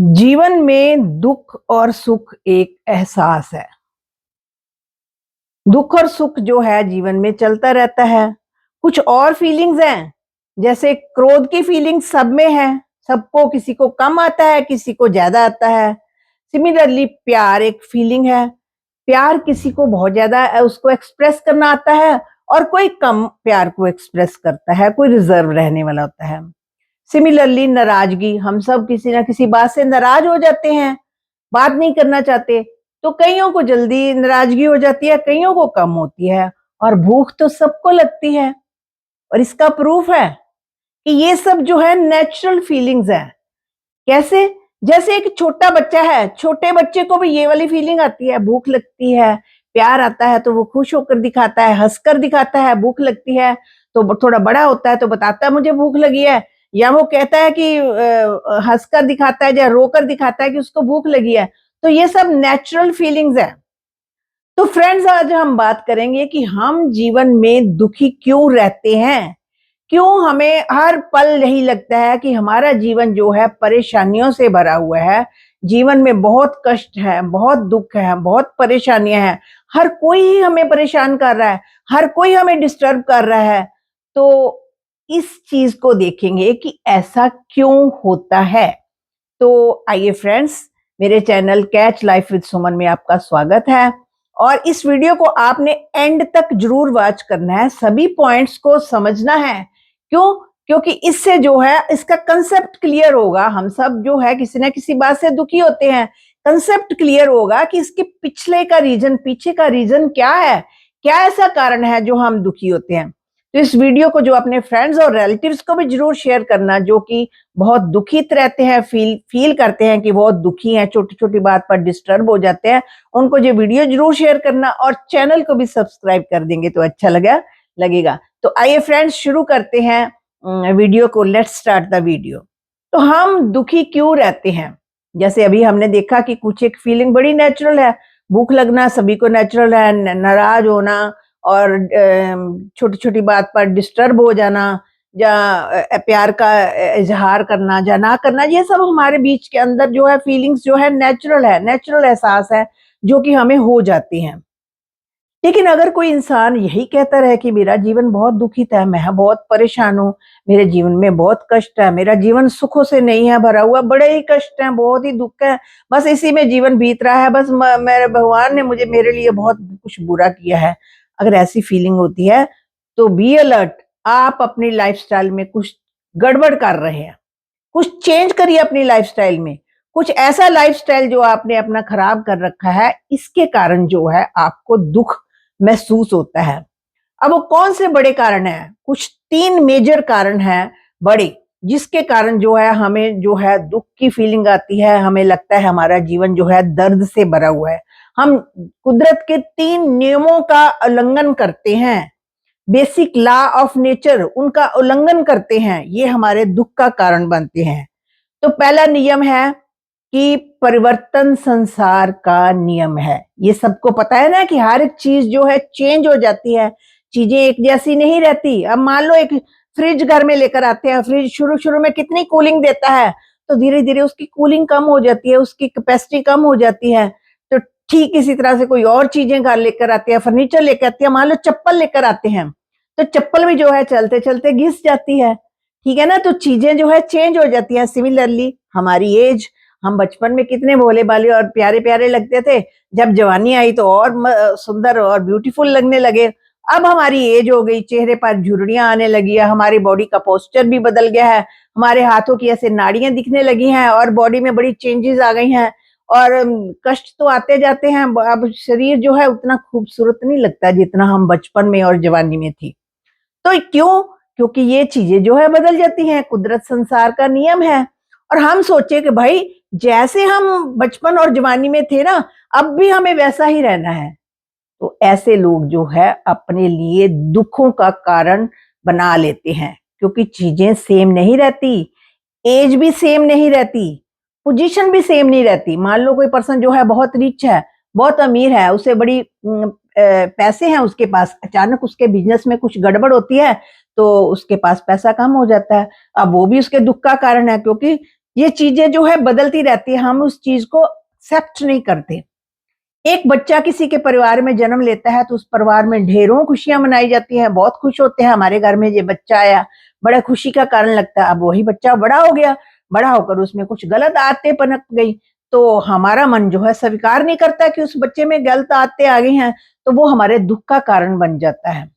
जीवन में दुख और सुख एक एहसास है। दुख और सुख जो है जीवन में चलता रहता है। कुछ और फीलिंग्स हैं, जैसे क्रोध की फीलिंग सब में है, सबको किसी को कम आता है, किसी को ज़्यादा आता है। सिमिलरली प्यार एक फीलिंग है, प्यार किसी को बहुत ज़्यादा उसको एक्सप्रेस करना आता है और कोई कम प्यार को एक्सप्रेस करता है, कोई रिज़र्व रहने वाला होता है। सिमिलरली नाराज़गी, हम सब किसी न किसी बात से नाराज़ हो जाते हैं, बात नहीं करना चाहते, तो कइयों को जल्दी नाराज़गी हो जाती है, कइयों को कम होती है और भूख तो सबको लगती है। और इसका प्रूफ है कि ये सब जो है नेचुरल फीलिंग्स हैं। कैसे? जैसे एक छोटा बच्चा है, छोटे बच्चे को भी ये वाली फीलिंग आती है, भूख लगती है, प्यार आता है तो वो खुश होकर दिखाता है, हँसकर दिखाता है, भूख लगती है, तो थोड़ा बड़ा होता है तो बताता है मुझे भूख लगी है, या वो कहता है कि हँसकर दिखाता है या रोकर दिखाता है कि उसको भूख लगी है। तो ये सब नेचुरल फीलिंग्स है। तो फ्रेंड्स, आज हम बात करेंगे कि हम जीवन में दुखी क्यों रहते हैं? क्यों हमें हर पल यही लगता है कि हमारा जीवन जो है परेशानियों से भरा हुआ है, जीवन में बहुत कष्ट है, बहुत दुख है, बहुत परेशानियाँ हैं, हर कोई ही हमें परेशान कर रहा है, हर कोई हमें डिस्टर्ब कर रहा है। तो इस चीज़ को देखेंगे कि ऐसा क्यों होता है? तो आइए फ्रेंड्स, मेरे चैनल कैच लाइफ विद सुमन में आपका स्वागत है और इस वीडियो को आपने एंड तक जरूर वॉच करना है, सभी पॉइंट्स को समझना है। क्यों? क्योंकि इससे जो है इसका कंसेप्ट क्लियर होगा। हम सब जो है किसी न किसी बात से दुखी होते हैं। कंसेप्ट क्लियर होगा कि इसके पिछले का रीजन, पीछे का रीजन क्या है, क्या ऐसा कारण है जो हम दुखी होते हैं। तो इस वीडियो को जो अपने फ्रेंड्स और रिलेटिव्स को भी जरूर शेयर करना, जो कि बहुत दुखित रहते हैं, फील करते हैं कि बहुत दुखी हैं, छोटी-छोटी बात पर डिस्टर्ब हो जाते हैं, उनको ये वीडियो जरूर शेयर करना और चैनल को भी सब्सक्राइब कर देंगे तो अच्छा लगेगा। तो आइए फ्रेंड्स, शुरू करते हैं वीडियो को। Let's start the video. तो हम दुखी क्यों रहते हैं? जैसे अभी हमने देखा कि कुछ एक फीलिंग बड़ी नेचुरल है, भूख लगना सभी को नेचुरल है, नाराज होना और छोटी-छोटी बात पर डिस्टर्ब हो जाना या प्यार का इज़हार करना या ना करना, ये सब हमारे बीच के अंदर जो है फीलिंग्स जो है, नेचुरल एहसास है जो कि हमें हो जाती हैं। लेकिन अगर कोई इंसान यही कहता रहे कि मेरा जीवन बहुत दुखित है, मैं बहुत परेशान हूँ, मेरे जीवन में बहुत कष्ट है, मेरा जीवन सुखों से नहीं है भरा हुआ, बड़े ही कष्ट हैं, बहुत ही दुःख है, बस इसी में जीवन बीत रहा है, बस म मेरे भगवान ने मुझे मेरे लिए बहुत कुछ बुरा किया है। अगर ऐसी फीलिंग होती है, तो बी अलर्ट, आप अपनी लाइफ़स्टाइल में कुछ गड़बड़ कर रहे हैं। कुछ चेंज करिए अपनी लाइफ़स्टाइल में। कुछ ऐसा लाइफ़स्टाइल जो आपने अपना खराब कर रखा है, इसके कारण जो है आपको दुःख महसूस होता है। अब वो कौन से बड़े कारण हैं? कुछ 3 मेजर कारण हैं बड़े, जिसके कारण जो है हमें जो है दुःख की फीलिंग आती है, हमें लगता है हमारा जीवन जो है दर्द से भरा हुआ है। हम कुदरत के 3 नियमों का उल्लंघन करते हैं। बेसिक लॉ ऑफ नेचर उनका उल्लंघन करते हैं, ये हमारे दुःख का कारण बनते हैं। तो पहला नियम है कि परिवर्तन संसार का नियम है। ये सबको पता है ना कि हर एक चीज़ जो है चेंज हो जाती है, चीज़ें एक जैसी नहीं रहती। अब मान लो एक फ्रिज घर में लेकर आते हैं, फ्रिज शुरू-शुरू में कितनी कूलिंग देता है, तो धीरे-धीरे उसकी कूलिंग कम हो जाती है, उसकी कैपेसिटी कम हो जाती है। तो ठीक इसी तरह से कोई और चीज़ें घर लेकर आते हैं, फर्नीचर लेकर आते हैं, मान लो चप्पल लेकर आते हैं, तो चप्पल भी जो है चलते-चलते घिस जाती है, ठीक है ना? तो चीज़ें जो है चेंज हो जाती हैं। सिमिलरली हमारी एज, हम बचपन में कितने भोले-भाले और प्यारे-प्यारे लगते थे, जब जवानी आई तो और सुंदर और ब्यूटीफुल लगने लगे। अब हमारी एज हो गई, चेहरे पर झुर्रियाँ आने लगी है, हमारी बॉडी का पोस्चर भी बदल गया है, हमारे हाथों की ऐसे नाड़ियाँ दिखने लगी हैं और बॉडी में बड़ी चेंजेज़ आ गई हैं और कष्ट तो आते जाते हैं। अब शरीर जो है उतना खूबसूरत नहीं लगता जितना हम बचपन में और जवानी में थी। तो क्यों? क्योंकि ये चीज़ें जो है बदल जाती हैं, कुदरत संसार का नियम है। और हम सोचे कि भाई जैसे हम बचपन और जवानी में थे ना, अब भी हमें वैसा ही रहना है। तो ऐसे लोग जो है अपने लिए दुखों का कारण बना लेते हैं, क्योंकि चीज़ें सेम नहीं रहती, एज भी सेम नहीं रहती, पोजीशन भी सेम नहीं रहती। मान लो कोई पर्सन जो है बहुत रिच है, बहुत अमीर है, उसे बड़ी पैसे हैं उसके पास, अचानक उसके बिज़नेस में कुछ गड़बड़ होती है, तो उसके पास पैसा कम हो जाता है। अब वो भी उसके दुःख का कारण है, क्योंकि ये चीजें जो है बदलती रहती है, हम उस चीज को एक्सेप्ट नहीं करते। एक बच्चा किसी के परिवार में जन्म लेता है तो उस परिवार में ढेरों खुशियां मनाई जाती हैं, बहुत खुश होते हैं, हमारे घर में ये बच्चा आया, बड़ा खुशी का कारण लगता है। अब वही बच्चा बड़ा हो गया, बड़ा होकर उसमें कुछ गलत आदतें पनप गई, तो हमारा मन जो है स्वीकार नहीं करता कि उस बच्चे में गलत आदतें आ गई हैं, तो वो हमारे दुख का कारण बन जाता है।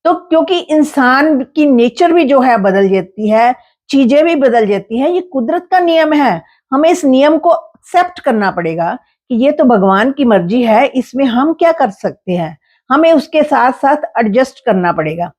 तो क्योंकि इंसान की नेचर भी जो है बदल जाती है, चीजें भी बदल जाती हैं, ये कुदरत का नियम है। हमें इस नियम को एक्सेप्ट करना पड़ेगा कि ये तो भगवान की मर्जी है, इसमें हम क्या कर सकते हैं, हमें उसके साथ साथ एडजस्ट करना पड़ेगा।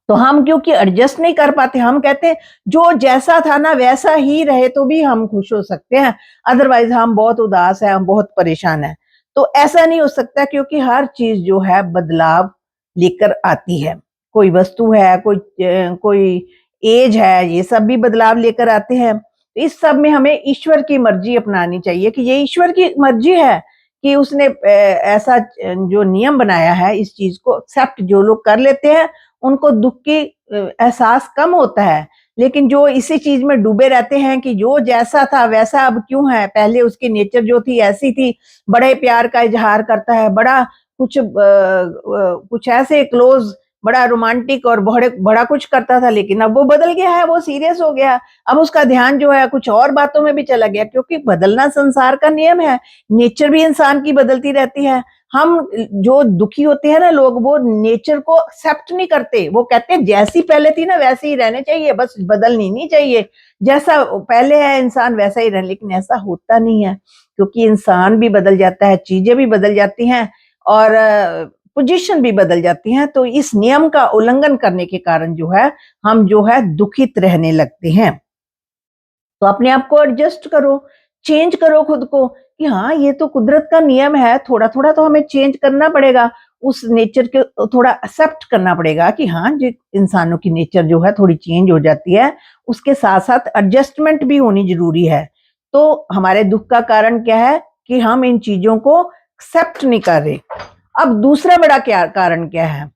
तो हम क्योंकि एडजस्ट नहीं कर पाते, हम कहते हैं जो जैसा था ना वैसा ही रहे तो भी हम खुश हो सकते हैं, अदरवाइज हम बहुत उदास हैं, हम बहुत परेशान हैं। तो ऐसा नहीं हो सकता, क्योंकि हर चीज जो है बदलाव लेकर आती है। कोई वस्तु है, कोई एज है, ये सब भी बदलाव लेकर आते हैं। तो इस सब में हमें ईश्वर की मर्जी अपनानी चाहिए कि ये ईश्वर की मर्जी है कि उसने ऐसा जो नियम बनाया है, इस चीज को एक्सेप्ट जो लोग कर लेते हैं उनको दुख की एहसास कम होता है। लेकिन जो इसी चीज में डूबे रहते हैं कि जो जैसा था वैसा अब क्यों है, पहले उसकी नेचर जो थी ऐसी थी, बड़े प्यार का इजहार करता है, बड़ा कुछ ऐसे क्लोज, बड़ा रोमांटिक और बड़ा कुछ करता था, लेकिन अब वो बदल गया है, वो सीरियस हो गया, अब उसका ध्यान जो है कुछ और बातों में भी चला गया, क्योंकि बदलना संसार का नियम है, नेचर भी इंसान की बदलती रहती है। हम जो दुखी होते हैं ना लोग, वो नेचर को एक्सेप्ट नहीं करते, वो कहते हैं जैसी पहले थी ना वैसे ही रहने चाहिए, बस बदलनी नहीं चाहिए, जैसा पहले है इंसान वैसा ही रहे। लेकिन ऐसा होता नहीं है, क्योंकि इंसान भी बदल जाता है, चीजें भी बदल जाती हैं और पोजीशन भी बदल जाती हैं। तो इस नियम का उल्लंघन करने के कारण जो है हम जो है दुखित रहने लगते हैं। तो अपने आप को एडजस्ट करो, चेंज करो खुद को कि हाँ ये तो कुदरत का नियम है, थोड़ा थोड़ा तो हमें चेंज करना पड़ेगा, उस नेचर के थोड़ा एक्सेप्ट करना पड़ेगा कि हाँ जो इंसानों की नेचर जो है थोड़ी चेंज हो जाती है, उसके साथ साथ एडजस्टमेंट भी होनी जरूरी है। तो हमारे दुख का कारण क्या है कि हम इन चीजों को एक्सेप्ट नहीं कर रहे। अब दूसरा बड़ा क्या कारण क्या है?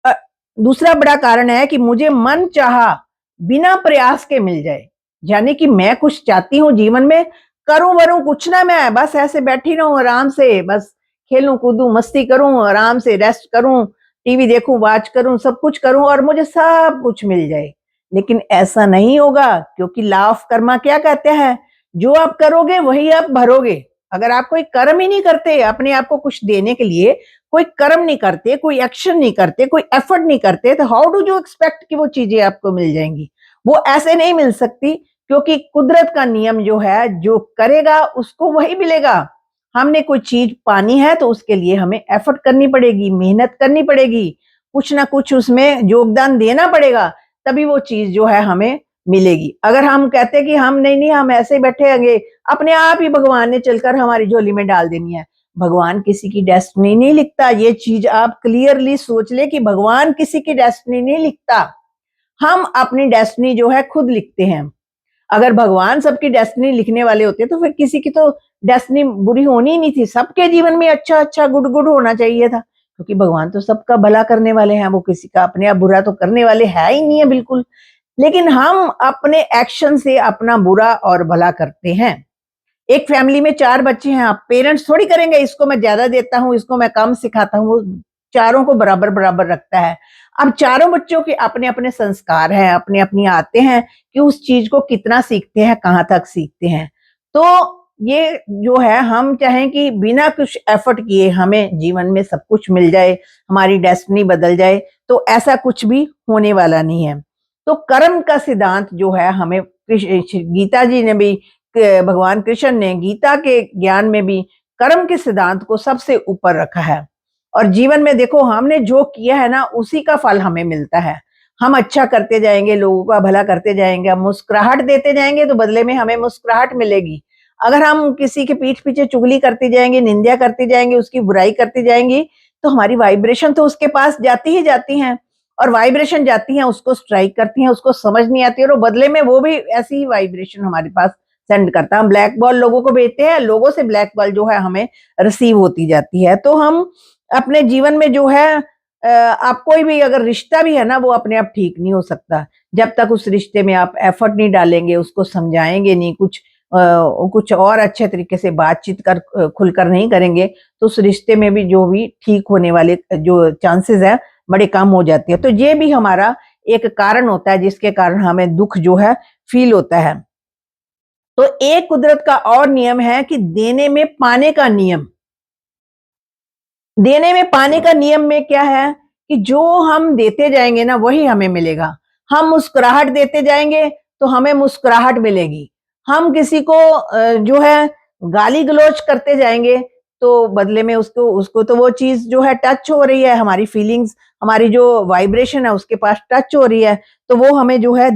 अ, दूसरा बड़ा कारण है कि मुझे मन चाहा बिना प्रयास के मिल जाए, यानी कि मैं कुछ चाहती हूँ जीवन में, करूं वरूं कुछ ना, मैं बस ऐसे बैठी रहूं आराम से, बस खेलूं कूदूं मस्ती करूं आराम से, रेस्ट करूं, टीवी देखूं, वॉच करूं, सब कुछ करूं और मुझे सब कुछ मिल जाए। लेकिन ऐसा नहीं होगा, क्योंकि लॉ ऑफ कर्मा क्या कहते हैं, जो आप करोगे वही आप भरोगे। अगर आप कोई कर्म ही नहीं करते अपने आप को कुछ देने के लिए, कोई कर्म नहीं करते, कोई एक्शन नहीं करते, कोई एफर्ट नहीं करते, तो हाउ डू यू एक्सपेक्ट कि वो चीजें आपको मिल जाएंगी? वो ऐसे नहीं मिल सकती, क्योंकि कुदरत का नियम जो है, जो करेगा उसको वही मिलेगा। हमने कोई चीज पानी है तो उसके लिए हमें एफर्ट करनी पड़ेगी, मेहनत करनी पड़ेगी, कुछ ना कुछ उसमें योगदान देना पड़ेगा, तभी वो चीज जो है हमें मिलेगी। अगर हम कहते कि हम नहीं नहीं हम ऐसे ही बैठे होंगे, अपने आप ही भगवान ने चलकर हमारी झोली में डाल देनी है। भगवान किसी की डेस्टिनी नहीं लिखता, ये चीज आप क्लियरली सोच ले कि भगवान किसी की डेस्टिनी नहीं लिखता, हम अपनी डेस्टिनी जो है खुद लिखते हैं। अगर भगवान सबकी डेस्टिनी लिखने वाले होते तो फिर किसी की तो डेस्टिनी बुरी होनी ही नहीं थी, सबके जीवन में अच्छा अच्छा गुड गुड होना चाहिए था, क्योंकि भगवान तो सबका भला करने वाले हैं, वो किसी का अपने आप बुरा तो करने वाले है ही नहीं है बिल्कुल। लेकिन हम अपने एक्शन से अपना बुरा और भला करते हैं। एक फैमिली में 4 बच्चे हैं, आप पेरेंट्स थोड़ी करेंगे इसको मैं ज्यादा देता हूँ, इसको मैं कम सिखाता हूँ, वो चारों को बराबर बराबर रखता है। अब चारों बच्चों के अपने अपने संस्कार हैं, अपनी अपनी आते हैं कि उस चीज को कितना सीखते हैं, कहाँ तक सीखते हैं। तो ये जो है, हम चाहें कि बिना कुछ एफर्ट किए हमें जीवन में सब कुछ मिल जाए, हमारी डेस्टिनी बदल जाए, तो ऐसा कुछ भी होने वाला नहीं है। तो कर्म का सिद्धांत जो है हमें गीता जी ने भी, भगवान कृष्ण ने गीता के ज्ञान में भी कर्म के सिद्धांत को सबसे ऊपर रखा है। और जीवन में देखो हमने जो किया है ना उसी का फल हमें मिलता है। हम अच्छा करते जाएंगे, लोगों का भला करते जाएंगे, हम मुस्कुराहट देते जाएंगे तो बदले में हमें मुस्कुराहट मिलेगी। अगर हम किसी के पीठ पीछे चुगली करती जाएंगे, निंदा करती जाएंगे, उसकी बुराई करती जाएंगी, तो हमारी वाइब्रेशन तो उसके पास जाती ही जाती है, और वाइब्रेशन जाती है उसको स्ट्राइक करती है, उसको समझ नहीं आती, और बदले में वो भी ऐसी ही वाइब्रेशन हमारे पास सेंड करता है। हम ब्लैक बॉल लोगों को भेजते हैं, लोगों से ब्लैक बॉल जो है हमें रिसीव होती जाती है। तो हम अपने जीवन में जो है आप कोई भी अगर रिश्ता भी है ना, वो अपने आप ठीक नहीं हो सकता जब तक उस रिश्ते में आप एफर्ट नहीं डालेंगे, उसको समझाएंगे नहीं, कुछ और अच्छे तरीके से बातचीत खुलकर नहीं करेंगे, तो उस रिश्ते में भी जो भी ठीक होने वाले जो चांसेस है बड़े कम हो जाते हैं। तो ये भी हमारा एक कारण होता है जिसके कारण हमें दुख जो है फील होता है। तो एक कुदरत का और नियम है कि देने में पाने का नियम। देने में पाने का नियम में क्या है कि जो हम देते जाएंगे ना वही हमें मिलेगा। हम मुस्कुराहट देते जाएंगे तो हमें मुस्कुराहट मिलेगी। हम किसी को जो है गाली गलौज करते जाएंगे तो बदले में उसको उसको तो वो चीज जो है टच हो रही है, हमारी फीलिंग्स, हमारी जो वाइब्रेशन है उसके पास टच हो रही है, तो वो हमें जो है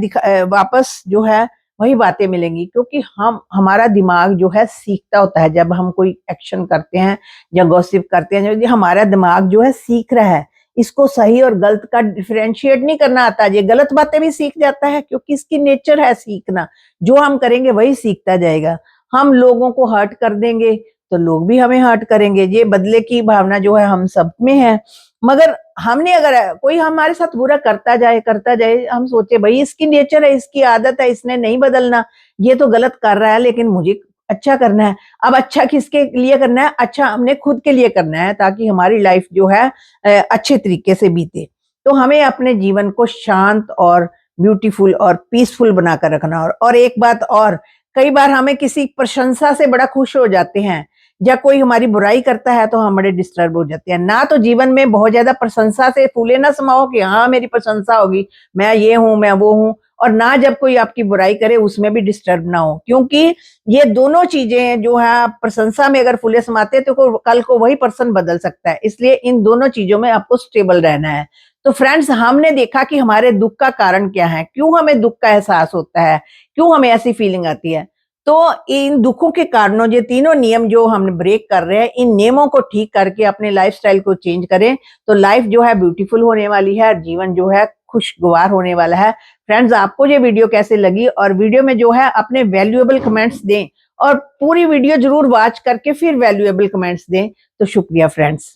वापस जो है वही बातें मिलेंगी। क्योंकि हम हमारा दिमाग जो है सीखता होता है जब हम कोई एक्शन करते हैं या गॉसिप करते हैं। जो हमारा दिमाग जो है सीख रहा है, इसको सही और गलत का डिफरेंशिएट नहीं करना आता, ये गलत बातें भी सीख जाता है क्योंकि इसकी नेचर है सीखना। जो हम करेंगे वही सीखता जाएगा। हम लोगों को हर्ट कर देंगे तो लोग भी हमें हर्ट करेंगे। ये बदले की भावना जो है हम सब में है। मगर हमने अगर कोई हमारे साथ बुरा करता जाए, हम सोचे भाई इसकी नेचर है, इसकी आदत है, इसने नहीं बदलना, ये तो गलत कर रहा है लेकिन मुझे अच्छा करना है। अब अच्छा किसके लिए करना है? अच्छा हमने खुद के लिए करना है ताकि हमारी लाइफ जो है अच्छे तरीके से बीते। तो हमें अपने जीवन को शांत और ब्यूटीफुल और पीसफुल बनाकर रखना। और एक बात और, कई बार हमें किसी प्रशंसा से बड़ा खुश हो जाते हैं या कोई हमारी बुराई करता है तो हम बड़े डिस्टर्ब हो जाते हैं। ना तो जीवन में बहुत ज्यादा प्रशंसा से फूले ना समाओ कि हाँ मेरी प्रशंसा होगी, मैं ये हूँ, मैं वो हूँ, और ना जब कोई आपकी बुराई करे उसमें भी डिस्टर्ब ना हो। क्योंकि ये दोनों चीजें जो है, प्रशंसा में अगर फूले समाते तो कल को वही पर्सन बदल सकता है। इसलिए इन दोनों चीजों में आपको स्टेबल रहना है। तो फ्रेंड्स, हमने देखा कि हमारे दुख का कारण क्या है, क्यों हमें दुख का एहसास होता है, क्यों हमें ऐसी फीलिंग आती है। तो इन दुखों के कारणों, ये तीनों नियम जो हम ब्रेक कर रहे हैं, इन नियमों को ठीक करके अपने लाइफस्टाइल को चेंज करें तो लाइफ जो है ब्यूटीफुल होने वाली है, जीवन जो है खुशगवार होने वाला है। फ्रेंड्स, आपको ये वीडियो कैसे लगी, और वीडियो में जो है अपने वैल्यूएबल कमेंट्स दें और पूरी वीडियो जरूर वॉच करके फिर वैल्यूएबल कमेंट्स दें। तो शुक्रिया फ्रेंड्स।